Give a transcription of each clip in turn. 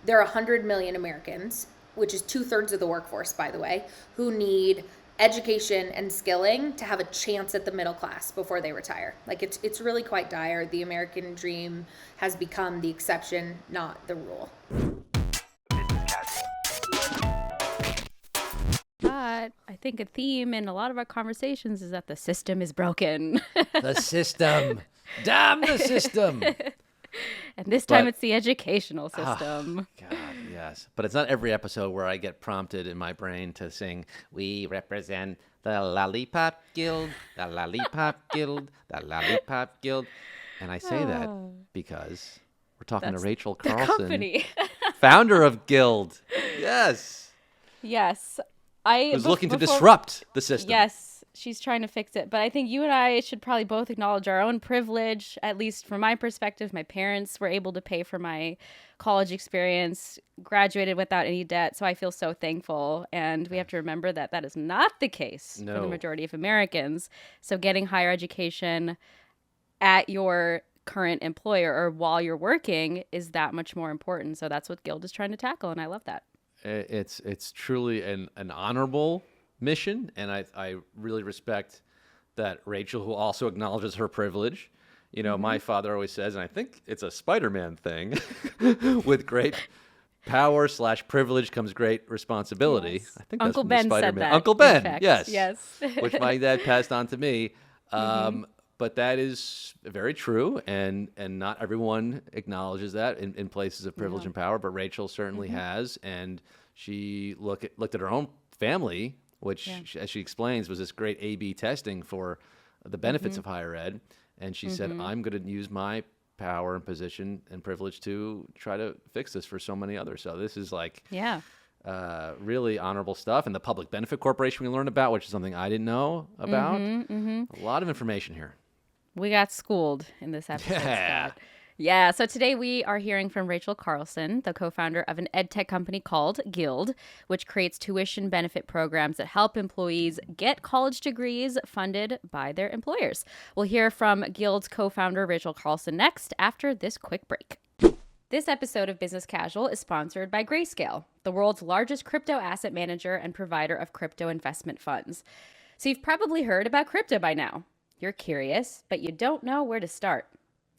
there are 100 million Americans, which is 2/3 of the workforce, by the way, who need education and skilling to have a chance at the middle class before they retire. Like it's really quite dire. The American dream has become the exception, not the rule. But I think a theme in a lot of our conversations is that the system is broken. The system. Damn the system. And this time it's the educational system. Oh, God, yes. But it's not every episode where I get prompted in my brain to sing, "We represent the Lollipop Guild, the Lollipop Guild, the Lollipop Guild." And I say that because we're talking to Rachel Carlson, company. founder of Guild. Yes. Yes. Who's looking to disrupt the system. Yes, she's trying to fix it. But I think you and I should probably both acknowledge our own privilege, at least from my perspective. My parents were able to pay for my college experience, graduated without any debt. So I feel so thankful. And we have to remember that that is not the case for the majority of Americans. So getting higher education at your current employer or while you're working is that much more important. So that's what Guild is trying to tackle. And I love that. It's truly an honorable mission, and I really respect that Rachel, who also acknowledges her privilege. You know, my father always says, and I think it's a Spider-Man thing, with great power/privilege comes great responsibility. Yes. I think Uncle that's from Ben the said Spider-Man. that, Uncle Ben, in fact. yes, Yes. which my dad passed on to me. But that is very true, and not everyone acknowledges that in places of privilege and power. But Rachel certainly has, and she looked at her own family, which, as she explains, was this great A/B testing for the benefits of higher ed. And she said, "I'm going to use my power and position and privilege to try to fix this for so many others." So this is like, really honorable stuff. And the Public Benefit Corporation we learned about, which is something I didn't know about. A lot of information here. We got schooled in this episode, Scott. Yeah, so today we are hearing from Rachel Carlson, the co-founder of an ed tech company called Guild, which creates tuition benefit programs that help employees get college degrees funded by their employers. We'll hear from Guild's co-founder Rachel Carlson next after this quick break. This episode of Business Casual is sponsored by Grayscale, the world's largest crypto asset manager and provider of crypto investment funds. So you've probably heard about crypto by now. You're curious, but you don't know where to start.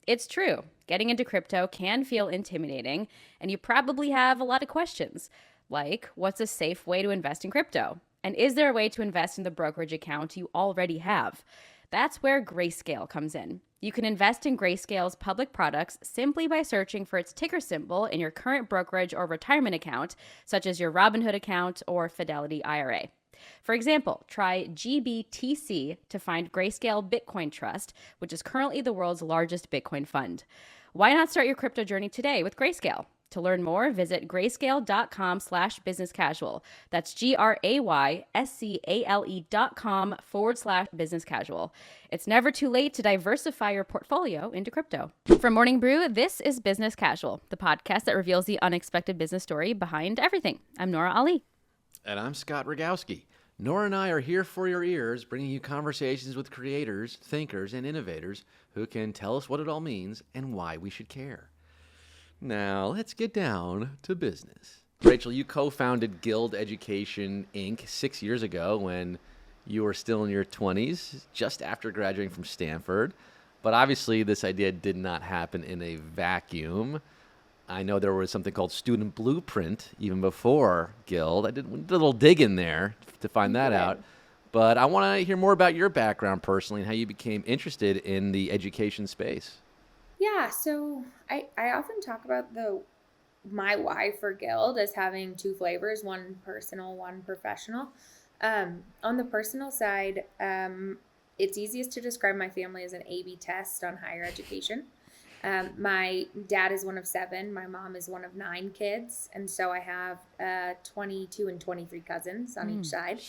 It's true. Getting into crypto can feel intimidating, and you probably have a lot of questions, like what's a safe way to invest in crypto? And is there a way to invest in the brokerage account you already have? That's where Grayscale comes in. You can invest in Grayscale's public products simply by searching for its ticker symbol in your current brokerage or retirement account, such as your Robinhood account or Fidelity IRA. For example, try GBTC to find Grayscale Bitcoin Trust, which is currently the world's largest Bitcoin fund. Why not start your crypto journey today with Grayscale? To learn more, visit grayscale.com/businesscasual. That's grayscale.com/businesscasual. It's never too late to diversify your portfolio into crypto. From Morning Brew, this is Business Casual, the podcast that reveals the unexpected business story behind everything. I'm Nora Ali. And I'm Scott Rogowski. Nora and I are here for your ears, bringing you conversations with creators, thinkers, and innovators who can tell us what it all means and why we should care. Now, let's get down to business. Rachel, you co-founded Guild Education, Inc. 6 years ago when you were still in your 20s, just after graduating from Stanford. But obviously, this idea did not happen in a vacuum. I know there was something called Student Blueprint even before Guild. I did a little dig in there to find that out. But I want to hear more about your background personally and how you became interested in the education space. Yeah, so I often talk about my why for Guild as having two flavors, one personal, one professional. On the personal side, it's easiest to describe my family as an A/B test on higher education. My dad is one of 7. My mom is one of 9 kids. And so I have 22 and 23 cousins on each side.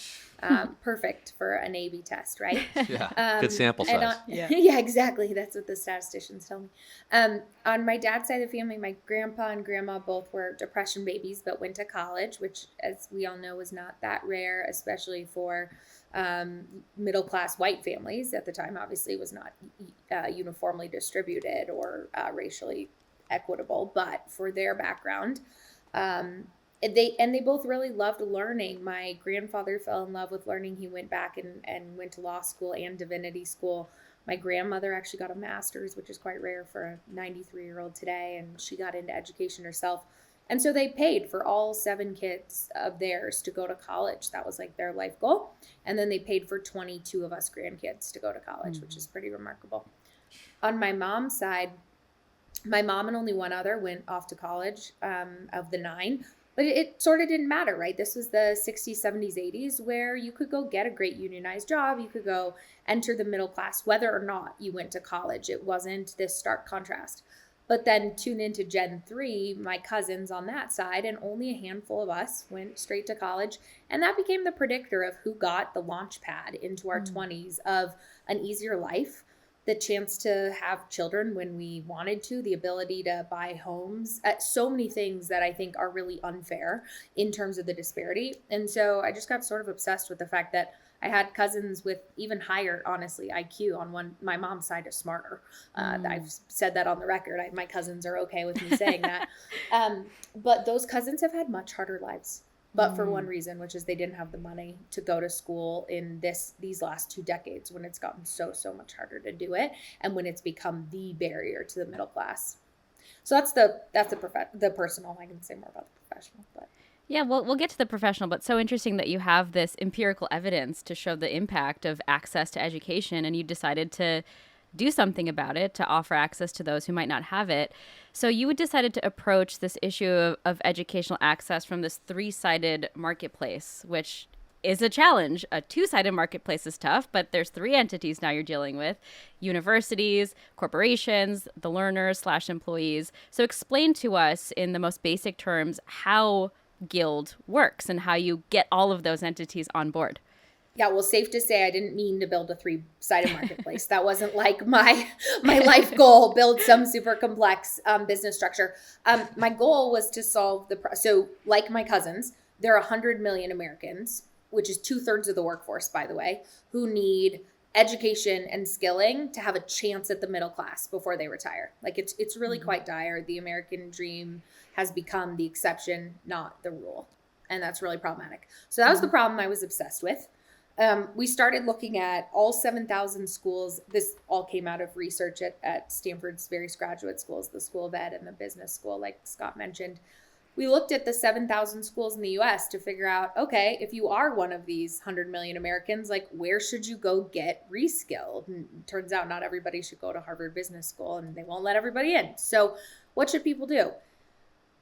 Perfect for an A/B test, right? Yeah, good sample size. Yeah, exactly. That's what the statisticians tell me. On my dad's side of the family, my grandpa and grandma both were depression babies, but went to college, which, as we all know, is not that rare, especially for middle-class white families. At the time, obviously, was not uniformly distributed or racially equitable, but for their background, They both really loved learning. My grandfather fell in love with learning. He went back and went to law school and divinity school. My grandmother actually got a master's, which is quite rare for a 93-year-old today, and she got into education herself. And so they paid for all 7 kids of theirs to go to college. That was like their life goal. And then they paid for 22 of us grandkids to go to college, which is pretty remarkable. On my mom's side, my mom and only one other went off to college of the 9. But it sort of didn't matter, right? This was the 60s, 70s, 80s, where you could go get a great unionized job. You could go enter the middle class, whether or not you went to college. It wasn't this stark contrast. But then tune into Gen 3, my cousins on that side, and only a handful of us went straight to college. And that became the predictor of who got the launch pad into our 20s of an easier life, the chance to have children when we wanted to, the ability to buy homes, so many things that I think are really unfair in terms of the disparity. And so I just got sort of obsessed with the fact that I had cousins with even higher, honestly, IQ on my mom's side is smarter. I've said that on the record. My cousins are okay with me saying that. But those cousins have had much harder lives. But for one reason, which is they didn't have the money to go to school in these last 2 decades when it's gotten so much harder to do it, and when it's become the barrier to the middle class. So that's the personal. I can say more about the professional, but Yeah, we'll get to the professional, but so interesting that you have this empirical evidence to show the impact of access to education, and you decided to do something about it to offer access to those who might not have it. So you decided to approach this issue of educational access from this 3-sided marketplace, which is a challenge. A 2-sided marketplace is tough, but there's 3 entities now you're dealing with: universities, corporations, the learners/employees. So explain to us in the most basic terms how Guild works and how you get all of those entities on board. yeah, well, safe to say I didn't mean to build a 3-sided marketplace. That wasn't like my life goal, build some super complex business structure. My goal was to solve so like my cousins, there are 100 million Americans, which is 2/3 of the workforce, by the way, who need education and skilling to have a chance at the middle class before they retire. Like it's really quite dire. The American dream has become the exception, not the rule. And that's really problematic. So that was the problem I was obsessed with. We started looking at all 7,000 schools. This all came out of research at Stanford's various graduate schools, the School of Ed and the Business School, like Scott mentioned. We looked at the 7,000 schools in the US to figure out, okay, if you are one of these 100 million Americans, like where should you go get reskilled? And it turns out not everybody should go to Harvard Business School, and they won't let everybody in. So what should people do?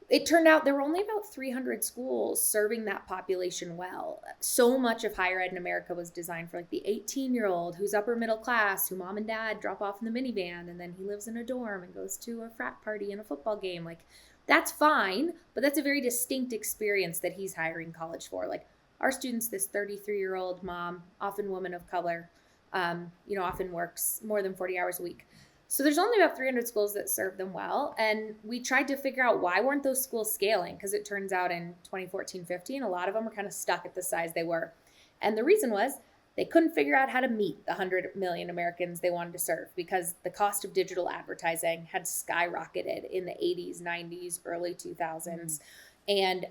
It turned out there were only about 300 schools serving that population well. So much of higher ed in America was designed for like the 18-year-old who's upper middle class, who mom and dad drop off in the minivan, and then he lives in a dorm and goes to a frat party and a football game. Like, that's fine, but that's a very distinct experience that he's hiring college for. Like, our students, this 33-year-old mom, often woman of color, often works more than 40 hours a week. So there's only about 300 schools that serve them well. And we tried to figure out why weren't those schools scaling? Because it turns out in 2014-15, a lot of them were kind of stuck at the size they were. And the reason was they couldn't figure out how to meet the 100 million Americans they wanted to serve, because the cost of digital advertising had skyrocketed in the 80s, 90s, early 2000s. And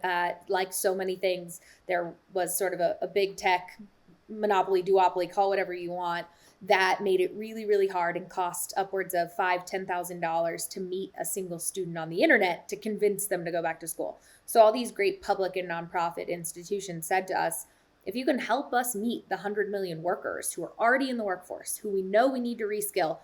like so many things, there was sort of a big tech monopoly, duopoly, call whatever you want, that made it really, really hard and cost upwards of $5,000-$10,000 to meet a single student on the internet to convince them to go back to school. So all these great public and nonprofit institutions said to us, if you can help us meet the 100 million workers who are already in the workforce, who we know we need to reskill,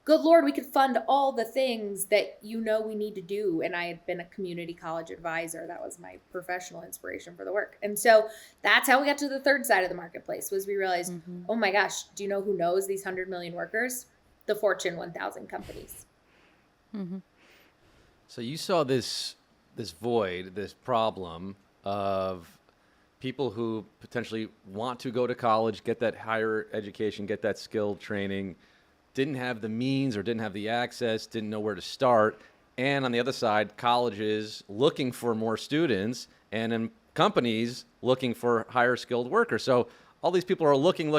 good Lord, we could fund all the things that we need to do. And I had been a community college advisor. That was my professional inspiration for the work. And so that's how we got to the third side of the marketplace, was we realized, oh my gosh, do you know who knows these 100 million workers? The Fortune 1000 companies. So you saw this void, this problem of people who potentially want to go to college, get that higher education, get that skilled training, didn't have the means or didn't have the access, didn't know where to start. And on the other side, colleges looking for more students, and in companies looking for higher skilled workers. So all these people are looking,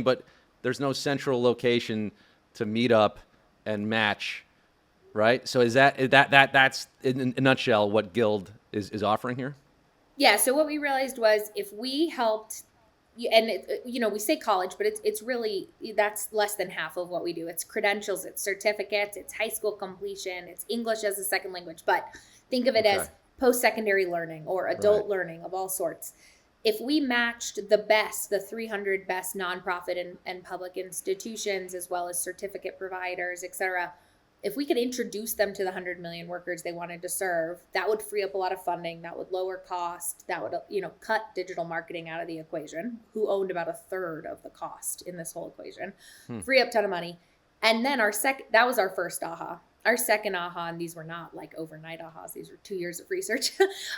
but there's no central location to meet up and match right? So is that's in a nutshell what Guild is offering here? Yeah. So what we realized was if we helped, and we say college, but it's really that's less than half of what we do. It's credentials, it's certificates, it's high school completion, it's English as a second language. But think of it Okay. as post-secondary learning or Right. adult learning of all sorts. If we matched the best, the 300 best nonprofit and public institutions, as well as certificate providers, et cetera, if we could introduce them to the 100 million workers they wanted to serve, that would free up a lot of funding, that would lower cost, that would cut digital marketing out of the equation, who owned about a third of the cost in this whole equation. Free up a ton of money. And then that was our first aha. Our second aha, and these were not like overnight ahas, these were 2 years of research.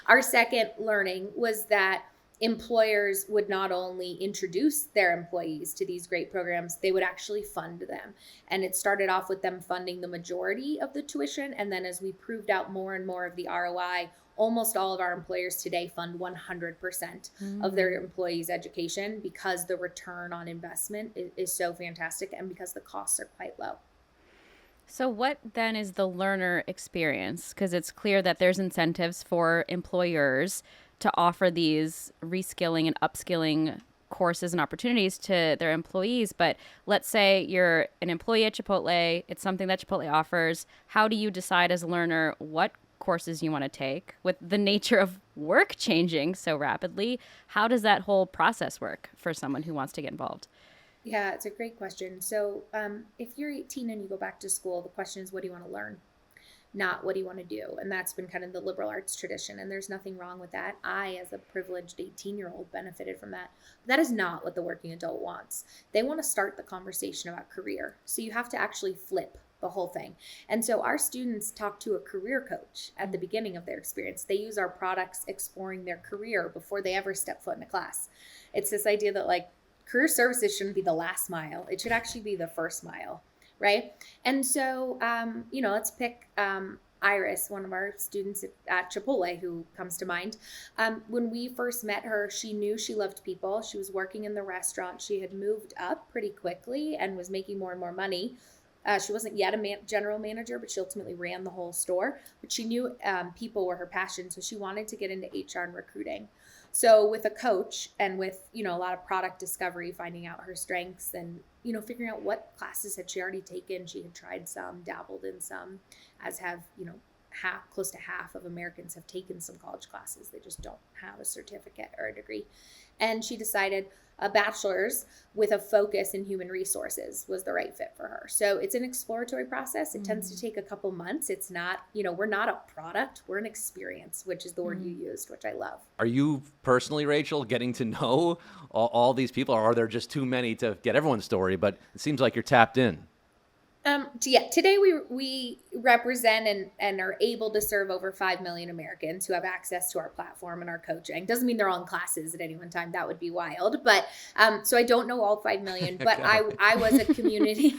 Our second learning was that employers would not only introduce their employees to these great programs, they would actually fund them. And it started off with them funding the majority of the tuition. And then as we proved out more and more of the ROI, almost all of our employers today fund 100% of their employees' education because the return on investment is so fantastic and because the costs are quite low. So, what then is the learner experience? Because it's clear that there's incentives for employers to offer these reskilling and upskilling courses and opportunities to their employees. But let's say you're an employee at Chipotle, it's something that Chipotle offers. How do you decide as a learner what courses you want to take? With the nature of work changing so rapidly, how does that whole process work for someone who wants to get involved? Yeah, it's a great question. So, if you're 18 and you go back to school, the question is, what do you want to learn? Not what do you want to do? And that's been kind of the liberal arts tradition. And there's nothing wrong with that. I, as a privileged 18-year-old, benefited from that. But that is not what the working adult wants. They want to start the conversation about career. So you have to actually flip the whole thing. And so our students talk to a career coach at the beginning of their experience. They use our products exploring their career before they ever step foot in a class. It's this idea that career services shouldn't be the last mile. It should actually be the first mile, right? And so, let's pick Iris, one of our students at Chipotle, who comes to mind. When we first met her, she knew she loved people. She was working in the restaurant. She had moved up pretty quickly and was making more and more money. She wasn't yet a general manager, but she ultimately ran the whole store. But she knew people were her passion, so she wanted to get into HR and recruiting. So with a coach and with, a lot of product discovery, finding out her strengths and, figuring out what classes had she already taken. She had tried some, dabbled in some, as have, close to half of Americans have taken some college classes. They just don't have a certificate or a degree. And she decided a bachelor's with a focus in human resources was the right fit for her. So it's an exploratory process. It tends to take a couple months. It's not, we're not a product, we're an experience, which is the word you used, which I love. Are you personally, Rachel, getting to know all these people, or are there just too many to get everyone's story? But it seems like you're tapped in. Today we represent and are able to serve over 5 million Americans who have access to our platform and our coaching. Doesn't mean they're all in classes at any one time. That would be wild. But so I don't know all 5 million, but Okay. I was a community,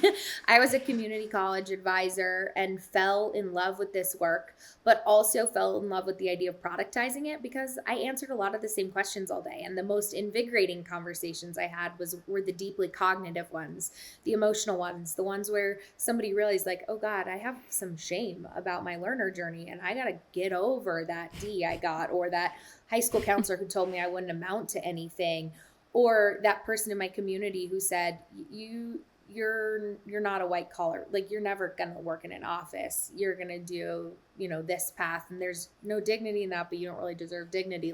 I was a community college advisor and fell in love with this work, but also fell in love with the idea of productizing it because I answered a lot of the same questions all day. And the most invigorating conversations I had were the deeply cognitive ones, the emotional ones, the ones where somebody realized oh God, I have some shame about my learner journey and I got to get over that D I got, or that high school counselor who told me I wouldn't amount to anything, or that person in my community who said, you're not a white collar, you're never going to work in an office. You're going to do, this path and there's no dignity in that, but you don't really deserve dignity.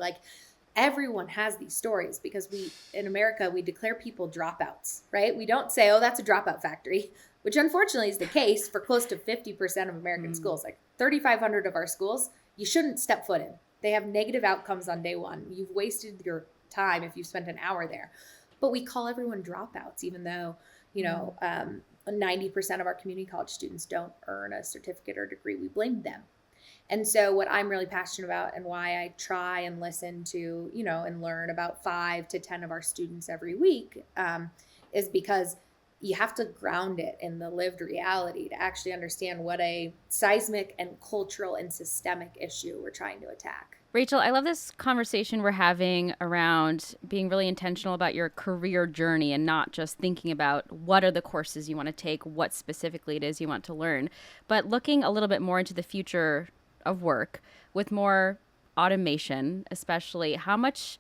Everyone has these stories because in America, we declare people dropouts, right? We don't say, oh, that's a dropout factory, which unfortunately is the case for close to 50% of American schools. 3,500 of our schools, you shouldn't step foot in. They have negative outcomes on day one. You've wasted your time if you've spent an hour there. But we call everyone dropouts, even though, 90% of our community college students don't earn a certificate or degree. We blame them. And so what I'm really passionate about and why I try and listen to, and learn about 5 to 10 of our students every week is because you have to ground it in the lived reality to actually understand what a seismic and cultural and systemic issue we're trying to attack. Rachel, I love this conversation we're having around being really intentional about your career journey and not just thinking about what are the courses you want to take, what specifically it is you want to learn, but looking a little bit more into the future of work with more automation, especially. How much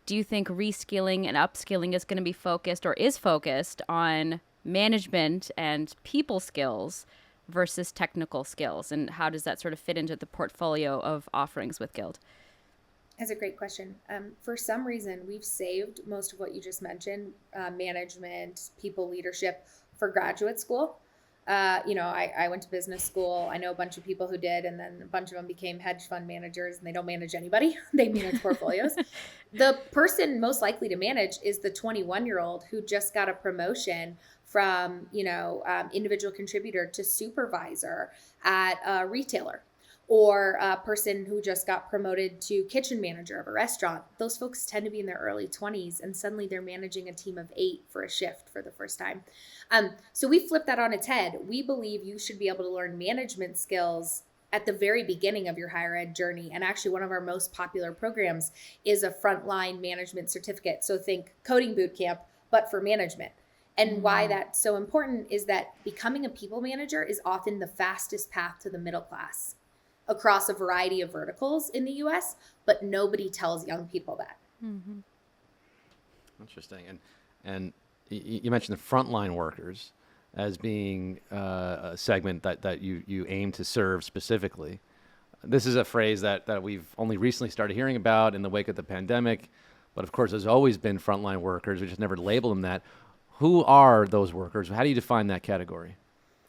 do you think reskilling and upskilling is going to be focused or is focused on management and people skills versus technical skills? And how does that sort of fit into the portfolio of offerings with Guild? That's a great question. For some reason, we've saved most of what you just mentioned, management, people leadership, for graduate school. I went to business school. I know a bunch of people who did, and then a bunch of them became hedge fund managers, and they don't manage anybody. They manage portfolios. The person most likely to manage is the 21-year-old who just got a promotion from, individual contributor to supervisor at a retailer, or a person who just got promoted to kitchen manager of a restaurant. Those folks tend to be in their early 20s, and suddenly they're managing a team of 8 for a shift for the first time. So we flip that on its head. We believe you should be able to learn management skills at the very beginning of your higher ed journey. And actually, one of our most popular programs is a frontline management certificate. So think coding boot camp, but for management. And why that's so important is that becoming a people manager is often the fastest path to the middle class across a variety of verticals in the US, but nobody tells young people that. Mm-hmm. Interesting. And you mentioned the frontline workers as being a segment that you aim to serve specifically. This is a phrase that we've only recently started hearing about in the wake of the pandemic, but of course there's always been frontline workers. We just never label them that. Who are those workers? How do you define that category?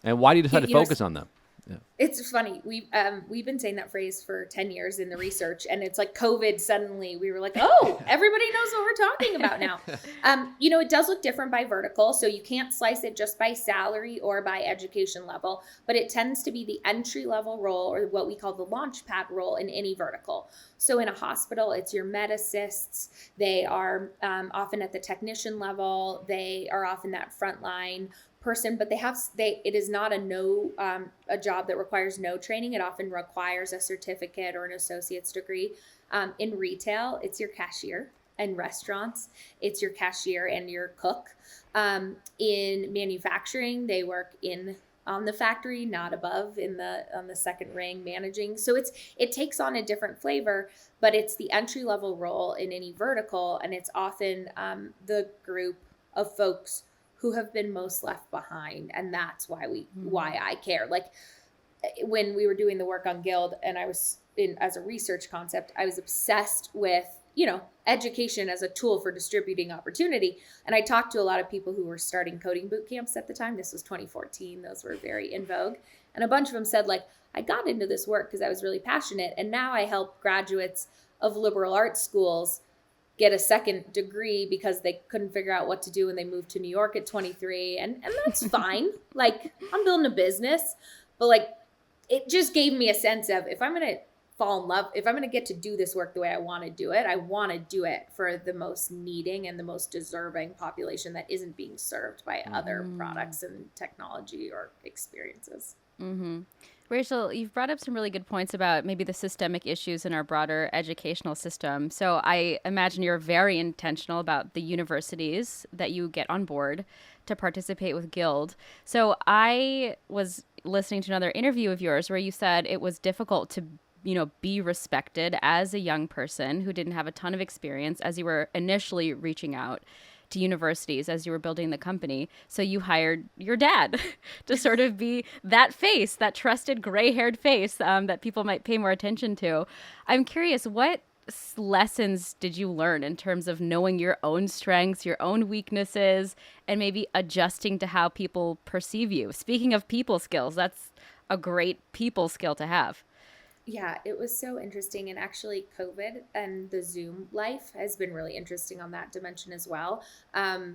And why do you decide to focus on them? Yeah. It's funny. We've been saying that phrase for 10 years in the research, and it's like COVID. Suddenly we were like, oh, everybody knows what we're talking about now. It does look different by vertical, so you can't slice it just by salary or by education level, but it tends to be the entry level role, or what we call the launch pad role, in any vertical. So in a hospital, it's your med assists. They are often at the technician level. They are often that frontline person, but it is not a job that requires no training. It often requires a certificate or an associate's degree. In retail, it's your cashier. In restaurants, it's your cashier and your cook. In manufacturing, they work on the factory, not above on the second ring managing. So it takes on a different flavor, but it's the entry level role in any vertical, and it's often the group of folks who have been most left behind. And that's why I care. Like when we were doing the work on Guild, and I was as a research concept, I was obsessed with, education as a tool for distributing opportunity. And I talked to a lot of people who were starting coding boot camps at the time. This was 2014. Those were very in vogue. And a bunch of them said, like, I got into this work because I was really passionate. And now I help graduates of liberal arts schools get a second degree because they couldn't figure out what to do when they moved to New York at 23. And that's fine. Like, I'm building a business, but like, it just gave me a sense of, if I'm going to fall in love, if I'm going to get to do this work the way I want to do it, I want to do it for the most needing and the most deserving population that isn't being served by other products and technology or experiences. Mm-hmm. Rachel, you've brought up some really good points about maybe the systemic issues in our broader educational system. So I imagine you're very intentional about the universities that you get on board to participate with Guild. So I was listening to another interview of yours where you said it was difficult to be respected as a young person who didn't have a ton of experience as you were initially reaching out to universities as you were building the company. So you hired your dad to sort of be that face, that trusted gray-haired face that people might pay more attention to. I'm curious, what lessons did you learn in terms of knowing your own strengths, your own weaknesses, and maybe adjusting to how people perceive you? Speaking of people skills, that's a great people skill to have. Yeah, it was so interesting. And actually, COVID and the Zoom life has been really interesting on that dimension as well. I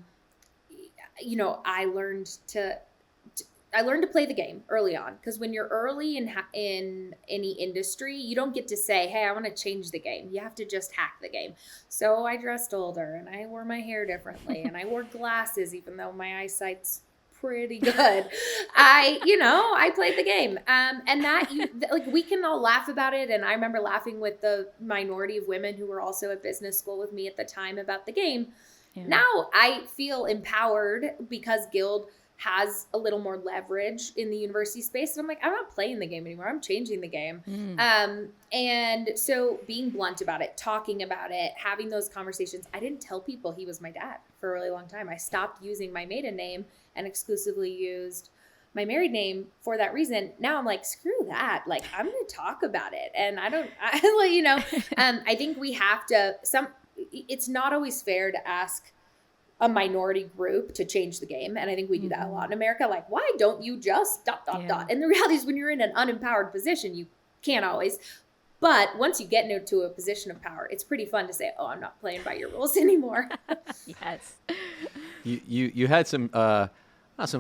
learned to play the game early on, because when you're early in any industry, you don't get to say, hey, I want to change the game. You have to just hack the game. So I dressed older, and I wore my hair differently, and I wore glasses even though my eyesight's pretty good. I played the game. And that we can all laugh about it. And I remember laughing with the minority of women who were also at business school with me at the time about the game. Yeah. Now I feel empowered because Guild has a little more leverage in the university space. And I'm like, I'm not playing the game anymore. I'm changing the game. And so being blunt about it, talking about it, having those conversations. I didn't tell people he was my dad for a really long time. I stopped using my maiden name and exclusively used my married name for that reason. Now I'm like, screw that. Like, I'm going to talk about it. And I think we have to, it's not always fair to ask a minority group to change the game. And I think we do that a lot in America. Like, why don't you just ... And the reality is when you're in an unempowered position, you can't always. But once you get into a position of power, it's pretty fun to say, oh, I'm not playing by your rules anymore. Yes. You had some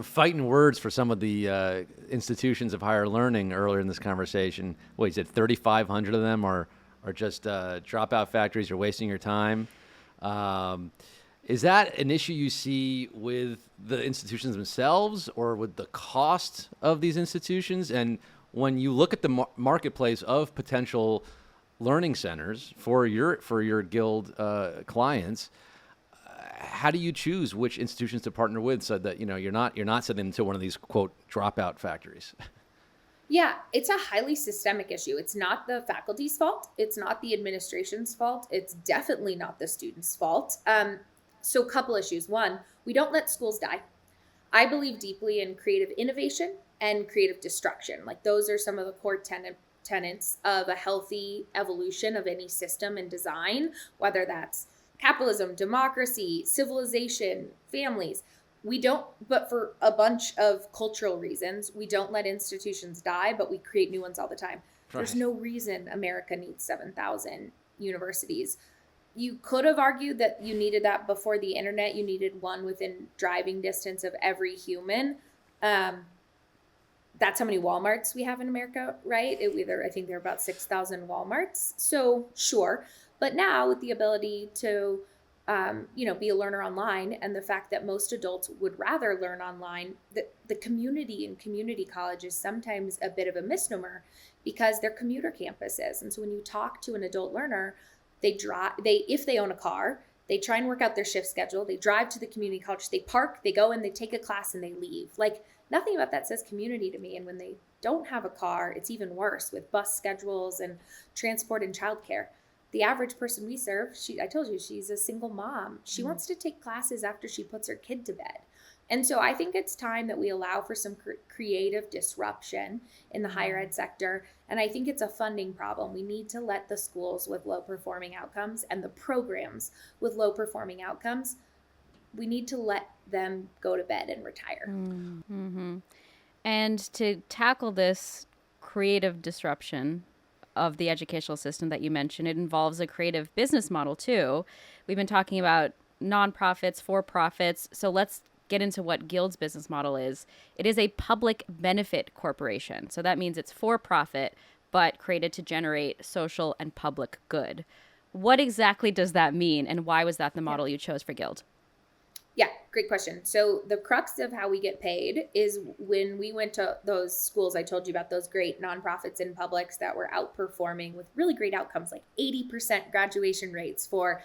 fighting words for some of the institutions of higher learning earlier in this conversation. What, you said 3,500 of them are just dropout factories, you're wasting your time. Is that an issue you see with the institutions themselves or with the cost of these institutions? And when you look at the marketplace of potential learning centers for your Guild clients, how do you choose which institutions to partner with so that you're not sending them to one of these quote dropout factories? Yeah, it's a highly systemic issue. It's not the faculty's fault. It's not the administration's fault. It's definitely not the student's fault. So a couple issues. One, we don't let schools die. I believe deeply in creative innovation and creative destruction. Like those are some of the core tenets of a healthy evolution of any system and design, whether that's capitalism, democracy, civilization, families. We don't, but for a bunch of cultural reasons, we don't let institutions die, but we create new ones all the time. Right. There's no reason America needs 7,000 universities. You could have argued that you needed that before the internet. You needed one within driving distance of every human. That's how many Walmarts we have in America, right? I think there are about 6,000 Walmarts. So sure. But now with the ability to, be a learner online and the fact that most adults would rather learn online, the community in community college is sometimes a bit of a misnomer because they're commuter campuses. And so when you talk to an adult learner, if they own a car, they try and work out their shift schedule. They drive to the community college, they park, they go in, they take a class and they leave. Like nothing about that says community to me. And when they don't have a car, it's even worse with bus schedules and transport and childcare. The average person we serve, I told you, she's a single mom. She wants to take classes after she puts her kid to bed. And so I think it's time that we allow for some creative disruption in the higher ed sector. And I think it's a funding problem. We need to let the schools with low performing outcomes and the programs with low performing outcomes, we need to let them go to bed and retire. Mm-hmm. And to tackle this creative disruption of the educational system that you mentioned, it involves a creative business model too. We've been talking about nonprofits, for-profits. So let's get into what Guild's business model is. It is a public benefit corporation. So that means it's for-profit, but created to generate social and public good. What exactly does that mean? And why was that the model you chose for Guild? Yeah, great question. So the crux of how we get paid is when we went to those schools I told you about, those great nonprofits and publics that were outperforming with really great outcomes, like 80% graduation rates for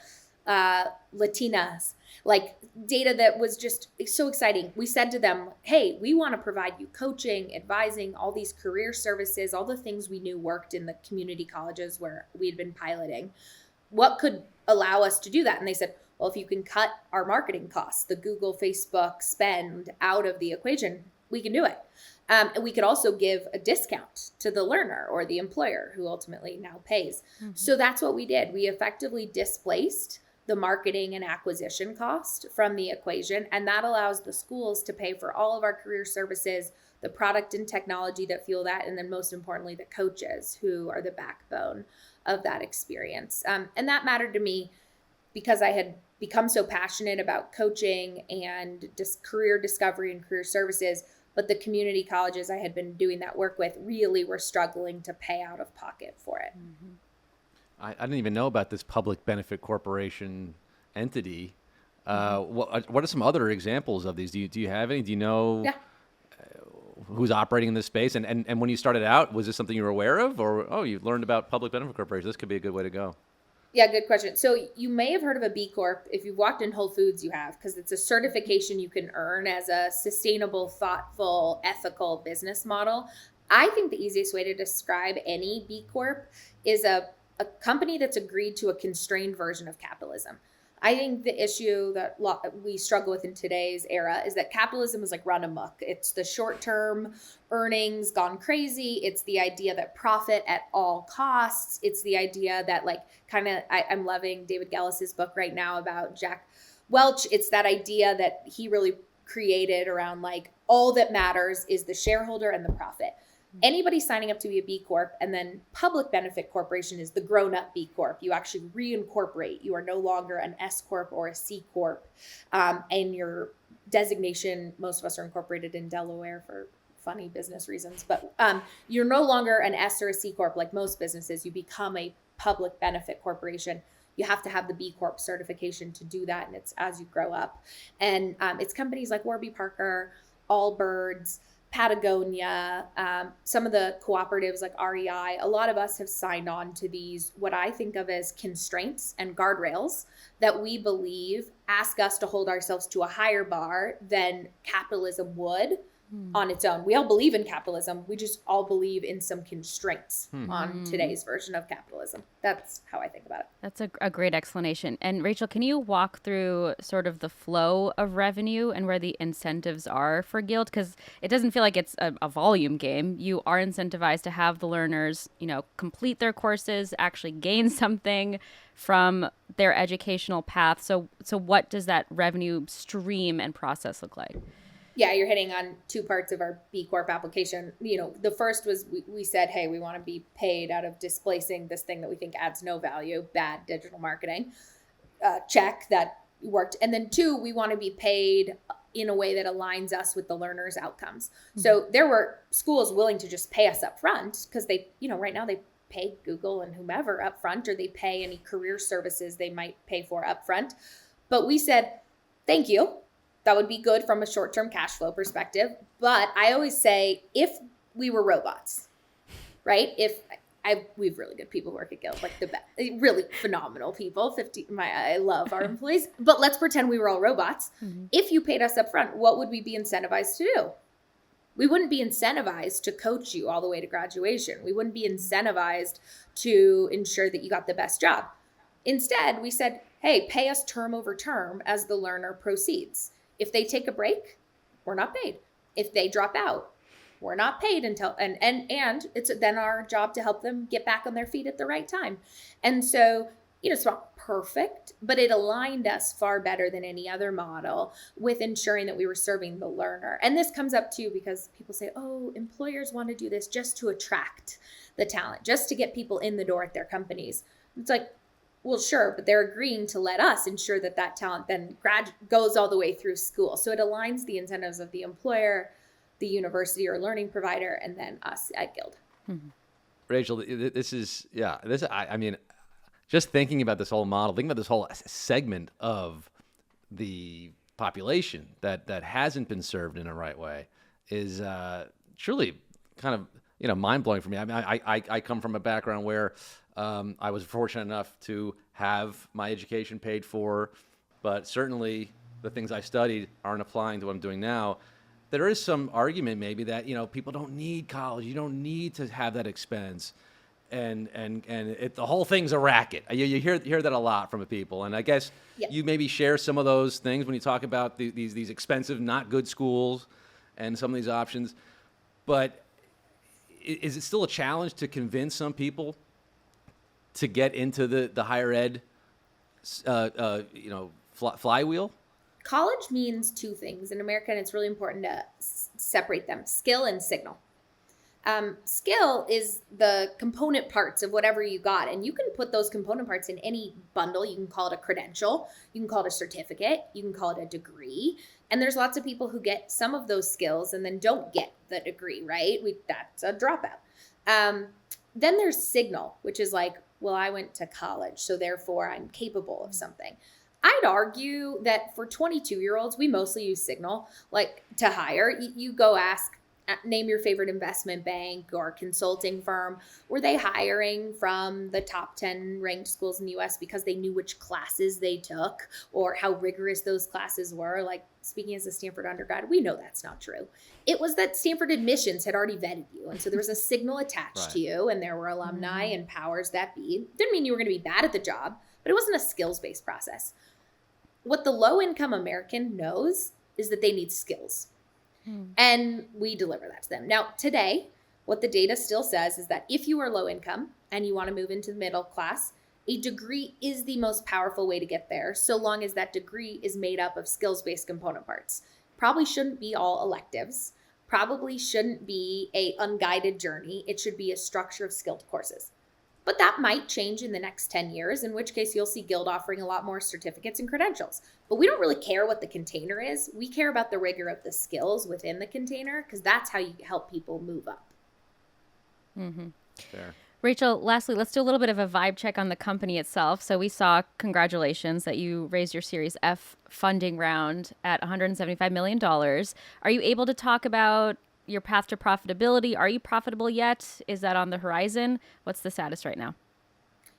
Latinas, like data that was just so exciting. We said to them, hey, we want to provide you coaching, advising, all these career services, all the things we knew worked in the community colleges where we had been piloting. What could allow us to do that? And they said, well, if you can cut our marketing costs, the Google, Facebook spend out of the equation, we can do it. And we could also give a discount to the learner or the employer who ultimately now pays. Mm-hmm. So that's what we did. We effectively displaced the marketing and acquisition cost from the equation. And that allows the schools to pay for all of our career services, the product and technology that fuel that, and then most importantly, the coaches who are the backbone of that experience. And that mattered to me because I had become so passionate about coaching and career discovery and career services, but the community colleges I had been doing that work with really were struggling to pay out of pocket for it. I didn't even know about this public benefit corporation entity. What are some other examples of these? Do you have any? Do you know Yeah. who's operating in this space? And when you started out, was this something you were aware of, or you learned about public benefit corporations? This could be a good way to go. Yeah, good question. So you may have heard of a B Corp. If you've walked in Whole Foods, you have, because it's a certification you can earn as a sustainable, thoughtful, ethical business model. I think the easiest way to describe any B Corp is a company that's agreed to a constrained version of capitalism. I think the issue that we struggle with in today's era is that capitalism is like run amok. It's the short term earnings gone crazy. It's the idea that profit at all costs. It's the idea that, like, I'm loving David Gallus's book right now about Jack Welch. It's that idea that he really created around, like, all that matters is the shareholder and the profit. Anybody signing up to be a B Corp, and then public benefit corporation is the grown up B Corp. You actually reincorporate. You are no longer an S Corp or a C Corp. And your designation, most of us are incorporated in Delaware for funny business reasons, but you're no longer an S or a C Corp like most businesses. You become a public benefit corporation. You have to have the B Corp certification to do that, and it's as you grow up. And it's companies like Warby Parker, Allbirds, Patagonia, some of the cooperatives like REI. A lot of us have signed on to these, what I think of as constraints and guardrails that we believe ask us to hold ourselves to a higher bar than capitalism would on its own. We all believe in capitalism. We just all believe in some constraints on today's version of capitalism. That's how I think about it. That's a great explanation. And Rachel, can you walk through sort of the flow of revenue and where the incentives are for Guild? Because it doesn't feel like it's a volume game. You are incentivized to have the learners, complete their courses, actually gain something from their educational path. So what does that revenue stream and process look like? Yeah, you're hitting on two parts of our B Corp application. The first was we said, hey, we want to be paid out of displacing this thing that we think adds no value, bad digital marketing. Check, that worked. And then two, we want to be paid in a way that aligns us with the learner's outcomes. Mm-hmm. So there were schools willing to just pay us up front because they, right now they pay Google and whomever up front, or they pay any career services they might pay for up front. But we said, thank you. That would be good from a short-term cash flow perspective. But I always say, if we were robots, right? We have really good people who work at Guild, like the best, really phenomenal people. I love our employees. But let's pretend we were all robots. Mm-hmm. If you paid us up front, what would we be incentivized to do? We wouldn't be incentivized to coach you all the way to graduation. We wouldn't be incentivized to ensure that you got the best job. Instead, we said, hey, pay us term over term as the learner proceeds. If they take a break, we're not paid. If they drop out, we're not paid until, and it's then our job to help them get back on their feet at the right time. And so, it's not perfect, but it aligned us far better than any other model with ensuring that we were serving the learner. And this comes up too, because people say, oh, employers want to do this just to attract the talent, just to get people in the door at their companies. It's like, well, sure, but they're agreeing to let us ensure that talent then goes all the way through school. So it aligns the incentives of the employer, the university or learning provider, and then us at Guild. Mm-hmm. Rachel, I mean, just thinking about this whole model, thinking about this whole segment of the population that hasn't been served in a right way is truly kind of, mind-blowing for me. I mean, I come from a background where I was fortunate enough to have my education paid for, but certainly the things I studied aren't applying to what I'm doing now. There is some argument maybe that, people don't need college. You don't need to have that expense. And the whole thing's a racket. You hear that a lot from people. And I guess you maybe share some of those things when you talk about these expensive, not good schools and some of these options. But is it still a challenge to convince some people to get into the higher ed, flywheel? College means two things in America, and it's really important to separate them: skill and signal. Skill is the component parts of whatever you got, and you can put those component parts in any bundle. You can call it a credential, you can call it a certificate, you can call it a degree. And there's lots of people who get some of those skills and then don't get the degree, right? That's a dropout. Then there's signal, which is like, well, I went to college, so therefore I'm capable of something. I'd argue that for 22-year-olds, we mostly use Signal, like to hire. You go ask, name your favorite investment bank or consulting firm. Were they hiring from the top 10 ranked schools in the US because they knew which classes they took or how rigorous those classes were? Like, speaking as a Stanford undergrad, we know that's not true. It was that Stanford admissions had already vetted you. And so there was a signal attached to you, and there were alumni and powers that be. Didn't mean you were going to be bad at the job, but it wasn't a skills-based process. What the low-income American knows is that they need skills. And we deliver that to them. Now, today, what the data still says is that if you are low income and you want to move into the middle class, a degree is the most powerful way to get there, so long as that degree is made up of skills-based component parts. Probably shouldn't be all electives. Probably shouldn't be a unguided journey. It should be a structure of skilled courses. But that might change in the next 10 years, in which case you'll see Guild offering a lot more certificates and credentials. But we don't really care what the container is. We care about the rigor of the skills within the container, because that's how you help people move up. Fair. Rachel, lastly, let's do a little bit of a vibe check on the company itself. So we saw, congratulations, that you raised your Series F funding round at $175 million. Are you able to talk about your path to profitability? Are you profitable yet? Is that on the horizon? What's the status right now?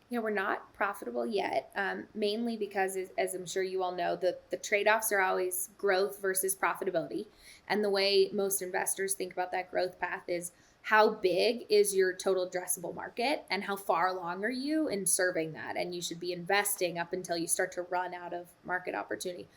Yeah, we're not profitable yet, mainly because, as I'm sure you all know, the trade-offs are always growth versus profitability. And the way most investors think about that growth path is, how big is your total addressable market and how far along are you in serving that? And you should be investing up until you start to run out of market opportunity.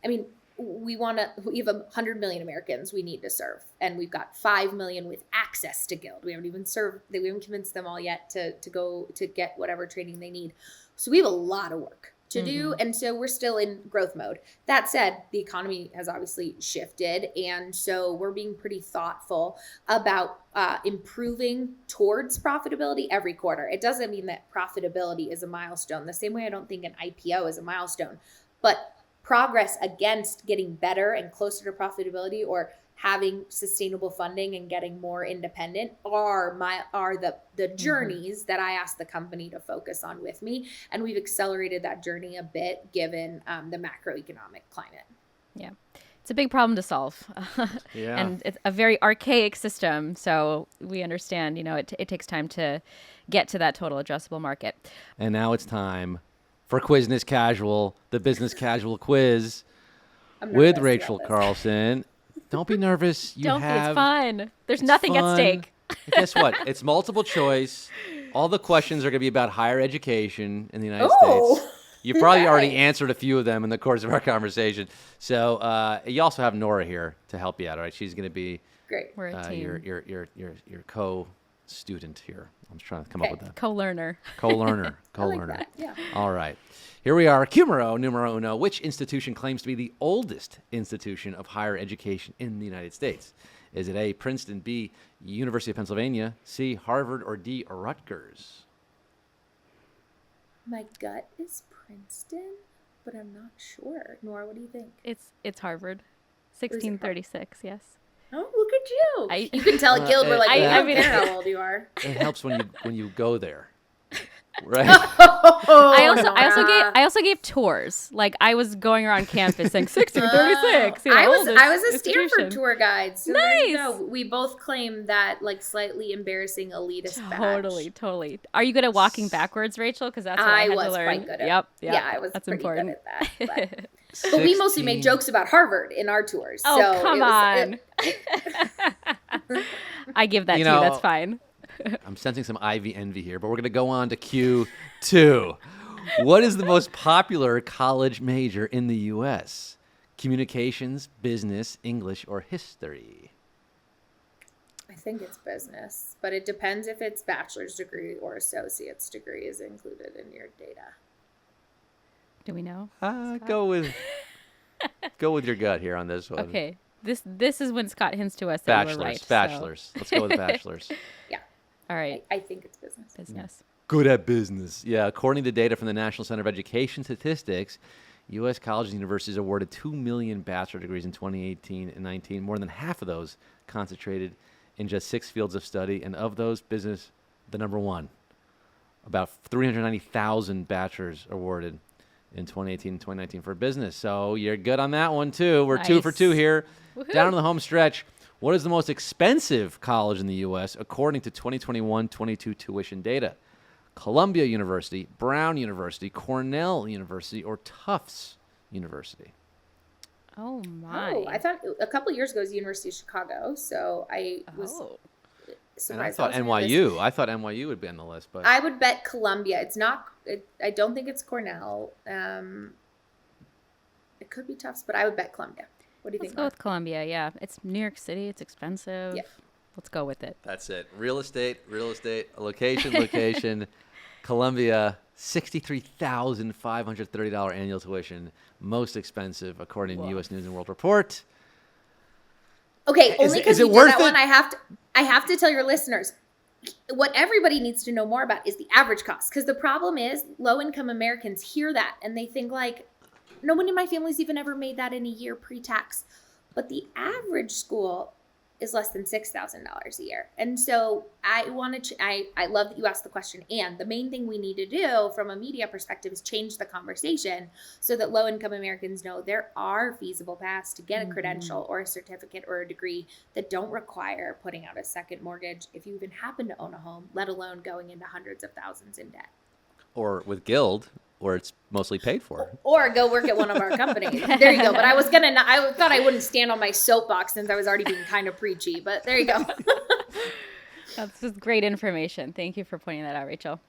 I mean, we have 100 million Americans we need to serve, and we've got 5 million with access to Guild. We haven't convinced them all yet to go to get whatever training they need. So we have a lot of work to do, and so we're still in growth mode. That said, the economy has obviously shifted, and so we're being pretty thoughtful about improving towards profitability every quarter. It doesn't mean that profitability is a milestone, the same way I don't think an IPO is a milestone, but progress against getting better and closer to profitability or having sustainable funding and getting more independent are the journeys that I asked the company to focus on with me. And we've accelerated that journey a bit given the macroeconomic climate. Yeah. It's a big problem to solve. Yeah. And it's a very archaic system. So we understand, it takes time to get to that total addressable market. And now it's time for Quizness Casual, the business casual quiz with Rachel Carlson. Don't be nervous. Don't be. It's fun. There's nothing at stake. Guess what? It's multiple choice. All the questions are going to be about higher education in the United States. You probably already answered a few of them in the course of our conversation. So you also have Nora here to help you out. All right, she's going to be great. We're a team. Your co-student here. I'm just trying to come up with that. Co-learner. Co-learner. Like that, yeah. All right. Here we are. Numero uno. Which institution claims to be the oldest institution of higher education in the United States? Is it A, Princeton, B, University of Pennsylvania, C, Harvard, or D, Rutgers? My gut is Princeton, but I'm not sure. Nora, what do you think? It's Harvard. 1636, yes. Oh, look at you! You can tell at Guild we're like, I don't care how old you are. It helps when you go there, right? I also gave tours. Like, I was going around campus saying 1636. I was a Stanford tour guide. So nice. We both claim that like slightly embarrassing elitist badge. Totally. Are you good at walking backwards, Rachel? Because that's what I had to learn. Quite good at. Yep. Yeah, I was that's pretty important. good at that. But we mostly make jokes about Harvard in our tours. Oh, so come on. I give that to you. That's fine. I'm sensing some Ivy envy here, but we're going to go on to Q2. What is the most popular college major in the U.S.? Communications, business, English, or history? I think it's business, but it depends if it's bachelor's degree or associate's degree is included in your data. Do we know? Go with your gut here on this one. Okay. This is when Scott hints to us that you were right. Bachelor's. So. Let's go with bachelor's. Yeah. All right. I think it's business. Business. Good at business. Yeah. According to data from the National Center of Education Statistics, U.S. colleges and universities awarded 2 million bachelor degrees in 2018 and 19. More than half of those concentrated in just 6 fields of study. And of those, business, the number one. About 390,000 bachelors awarded in 2018 and 2019 for business. So you're good on that one, too. We're Nice. 2 for 2 here. Woohoo. Down to the home stretch. What is the most expensive college in the U.S. according to 2021-22 tuition data? Columbia University, Brown University, Cornell University, or Tufts University? Oh, my. Oh, I thought a couple years ago it was University of Chicago, so I was Oh. And I surprised. thought that was on your list. NYU. I thought NYU would be on the list, but I would bet Columbia. It's not. I don't think it's Cornell. It could be Tufts, but I would bet Columbia. What do you Let's think? go Mark? with Columbia. Yeah, it's New York City. It's expensive. Yeah. Let's go with it. that's it. Real estate, location. Columbia, $63,530 annual tuition, most expensive according to Whoa. U.S. News and World Report. Okay, Is only it because you did worth that it? one, I have to tell your listeners what everybody needs to know more about is the average cost. Because the problem is low-income Americans hear that and they think like, no one in my family's even ever made that in a year pre-tax. But the average school is less than $6,000 a year. And so I love that you asked the question. And the main thing we need to do from a media perspective is change the conversation so that low-income Americans know there are feasible paths to get a credential or a certificate or a degree that don't require putting out a second mortgage if you even happen to own a home, let alone going into hundreds of thousands in debt. Or with Guild, where it's mostly paid for. Or go work at one of our companies. There you go. But I thought I wouldn't stand on my soapbox since I was already being kind of preachy. But there you go. That's just great information. Thank you for pointing that out, Rachel.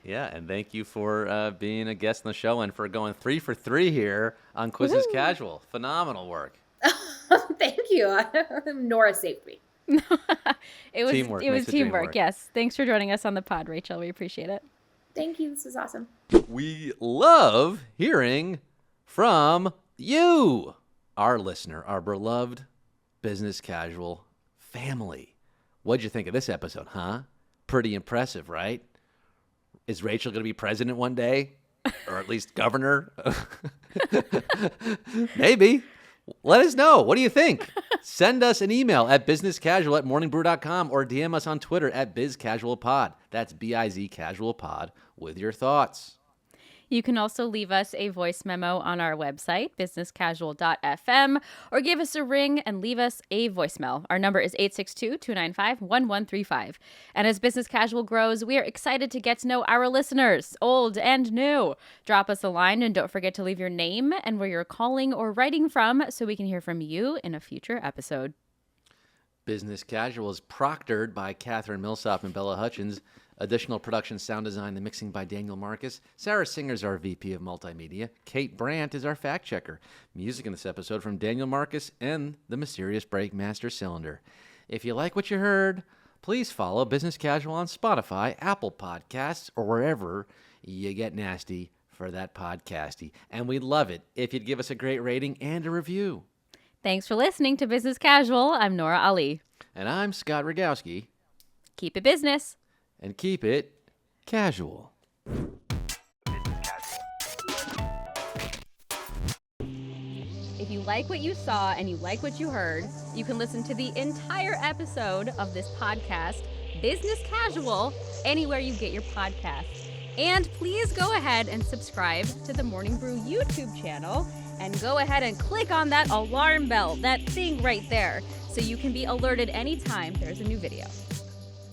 Yeah, and thank you for being a guest on the show and for going 3 for 3 here on Quizzes Woohoo. Casual. Phenomenal work. Thank you. Nora saved me. It was Teamwork it was makes the dream teamwork. work. Yes. Thanks for joining us on the pod, Rachel. We appreciate it. Thank you. This is awesome. We love hearing from you, our listener, our beloved Business Casual family. What'd you think of this episode, huh? Pretty impressive, right? Is Rachel going to be president one day? Or at least governor? Maybe. Let us know. What do you think? Send us an email at businesscasual@morningbrew.com or DM us on Twitter at bizcasualpod. That's B-I-Z casualpod with your thoughts. You can also leave us a voice memo on our website, businesscasual.fm, or give us a ring and leave us a voicemail. Our number is 862-295-1135. And as Business Casual grows, we are excited to get to know our listeners, old and new. Drop us a line and don't forget to leave your name and where you're calling or writing from so we can hear from you in a future episode. Business Casual is proctored by Catherine Millsop and Bella Hutchins. Additional production, sound design, and mixing by Daniel Marcus. Sarah Singer is our VP of Multimedia. Kate Brandt is our fact checker. Music in this episode from Daniel Marcus and the Mysterious Breakmaster Cylinder. If you like what you heard, please follow Business Casual on Spotify, Apple Podcasts, or wherever you get nasty for that podcasty. And we'd love it if you'd give us a great rating and a review. Thanks for listening to Business Casual. I'm Nora Ali. And I'm Scott Rogowski. Keep it business. And keep it casual. If you like what you saw and you like what you heard, you can listen to the entire episode of this podcast, Business Casual, anywhere you get your podcasts. And please go ahead and subscribe to the Morning Brew YouTube channel and go ahead and click on that alarm bell, that thing right there, so you can be alerted anytime there's a new video.